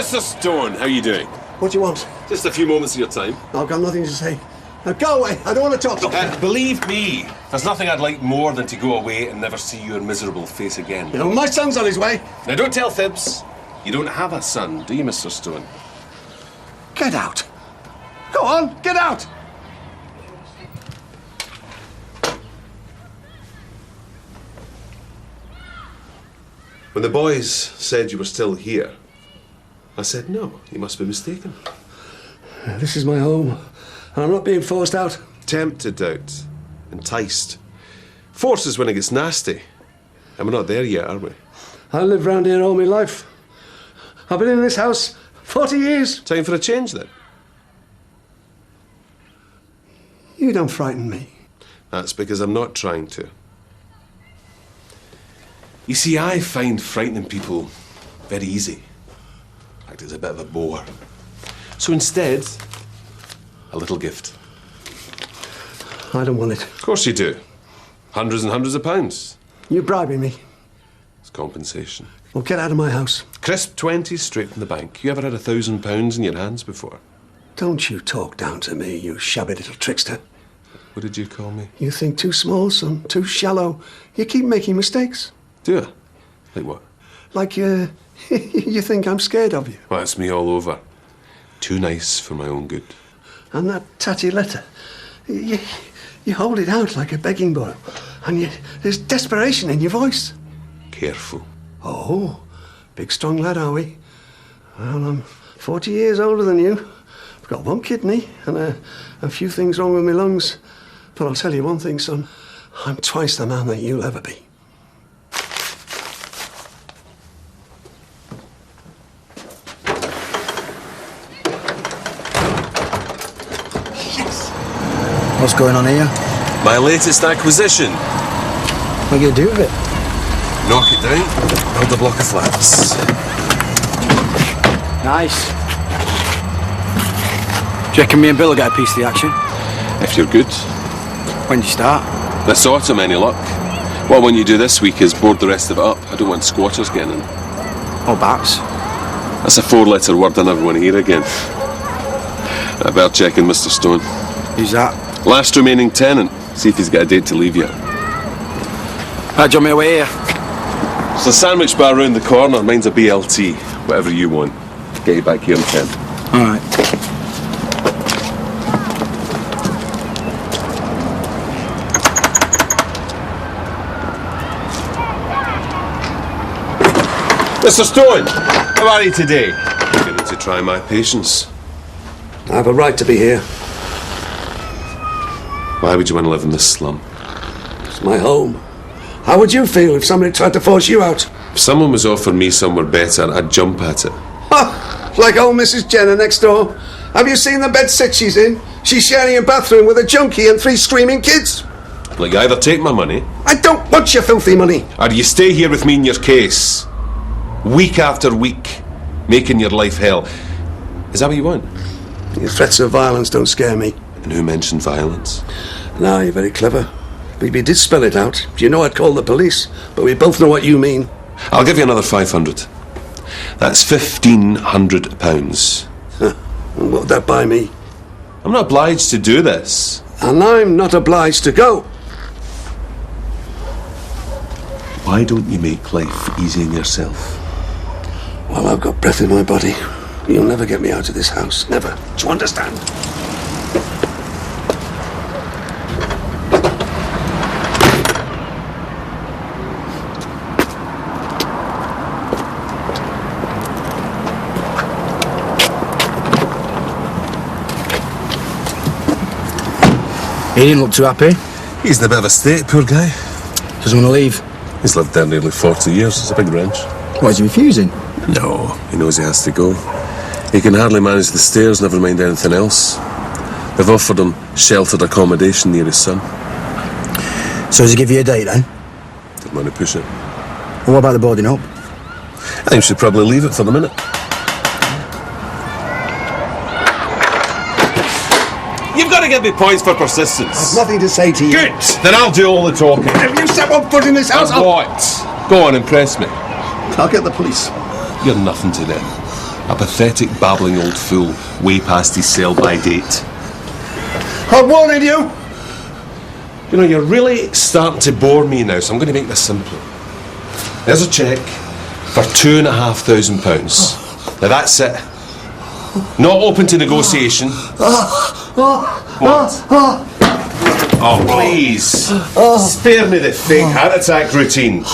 Mr. Stone, how are you doing? What do you want? Just a few moments of your time. I've got nothing to say. Now go away. I don't want to talk to you. Believe me, there's nothing I'd like more than to go away and never see your miserable face again. You know, my son's on his way. Now, don't tell fibs. You don't have a son, do you, Mr. Stone? Get out. Go on, get out. When the boys said you were still here, I said, no, you must be mistaken. This is my home, and I'm not being forced out. Tempted out. Enticed. Force is when it gets nasty. And we're not there yet, are we? I lived round here all my life. I've been in this house 40 years. Time for a change, then. You don't frighten me. That's because I'm not trying to. You see, I find frightening people very easy. In fact, it's a bit of a bore. So instead, a little gift. I don't want it. Of course you do. Hundreds and hundreds of pounds. You're bribing me. It's compensation. Well, get out of my house. Crisp 20 straight from the bank. You ever had £1,000 in your hands before? Don't you talk down to me, you shabby little trickster. What did you call me? You think too small, son. Too shallow. You keep making mistakes. Do I? Like what? Like you think I'm scared of you. Well, that's me all over. Too nice for my own good. And that tatty letter. You hold it out like a begging bowl. And there's desperation in your voice. Careful. Oh, big strong lad, are we? Well, I'm 40 years older than you. I've got one kidney and a few things wrong with my lungs. But I'll tell you one thing, son. I'm twice the man that you'll ever be. Yes! What's going on here? My latest acquisition. What are you going to do with it? Knock it down, build a block of flats. Nice. Do you reckon me and Bill will get a piece of the action? If you're good. When do you start? This autumn, any luck? What one you do this week is board the rest of it up. I don't want squatters getting in. Or bats? That's a 4-letter word I never want to hear again. I better check in Mr. Stone. Who's that? Last remaining tenant. See if he's got a date to leave yet. Right, do you want me away here? There's a sandwich bar round the corner. Mine's a BLT. Whatever you want. Get you back here in 10. All right. Mr. Stone, how are you today? Beginning to try my patience. I have a right to be here. Why would you want to live in this slum? It's my home. How would you feel if somebody tried to force you out? If someone was offering me somewhere better, I'd jump at it. Ha! Like old Mrs. Jenner next door. Have you seen the bed sit she's in? She's sharing a bathroom with a junkie and 3 screaming kids. Well, you either take my money... I don't want your filthy money. ...or you stay here with me in your case. Week after week. Making your life hell. Is that what you want? Your threats of violence don't scare me. And who mentioned violence? Now, you're very clever. We did spell it out. You know I'd call the police, but we both know what you mean. I'll give you another 500. That's £1,500. And what'd that buy me? I'm not obliged to do this. And I'm not obliged to go. Why don't you make life easy on yourself? Well, I've got breath in my body. You'll never get me out of this house. Never. Do you understand? He didn't look too happy. He's in a bit of a state, poor guy. Doesn't want to leave. He's lived there nearly 40 years. It's a big wrench. What, is he refusing? No, he knows he has to go. He can hardly manage the stairs, never mind anything else. They've offered him sheltered accommodation near his son. So does he give you a date then? Didn't want to push it. Well, what about the boarding up? I think we should probably leave it for the minute. You've got to give me points for persistence. I've nothing to say to you. Good! Then I'll do all the talking. If you step one foot in this house, What? Go on, impress me. I'll get the police. You're nothing to them. A pathetic, babbling old fool, way past his sell-by date. I wanted you! You know, you're really starting to bore me now, so I'm going to make this simple. There's a cheque for £2,500. Now that's it. Not open to negotiation. What? Oh, please. Spare me the fake heart attack routine.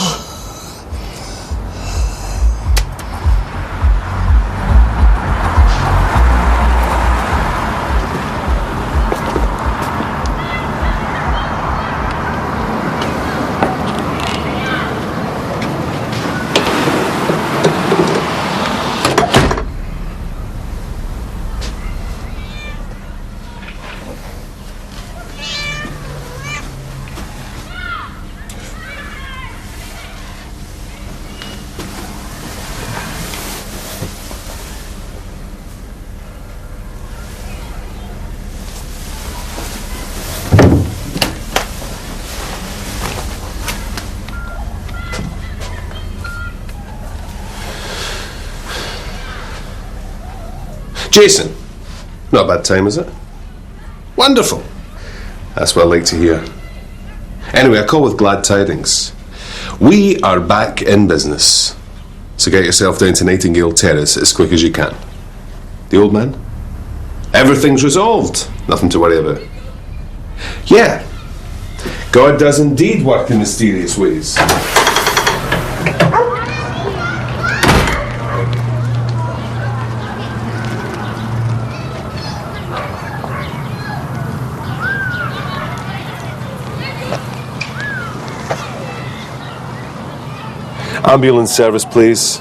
Jason, not a bad time, is it? Wonderful. That's what I like to hear. Anyway, I call with glad tidings. We are back in business. So get yourself down to Nightingale Terrace as quick as you can. The old man? Everything's resolved. Nothing to worry about. Yeah. God does indeed work in mysterious ways. Ambulance service, please.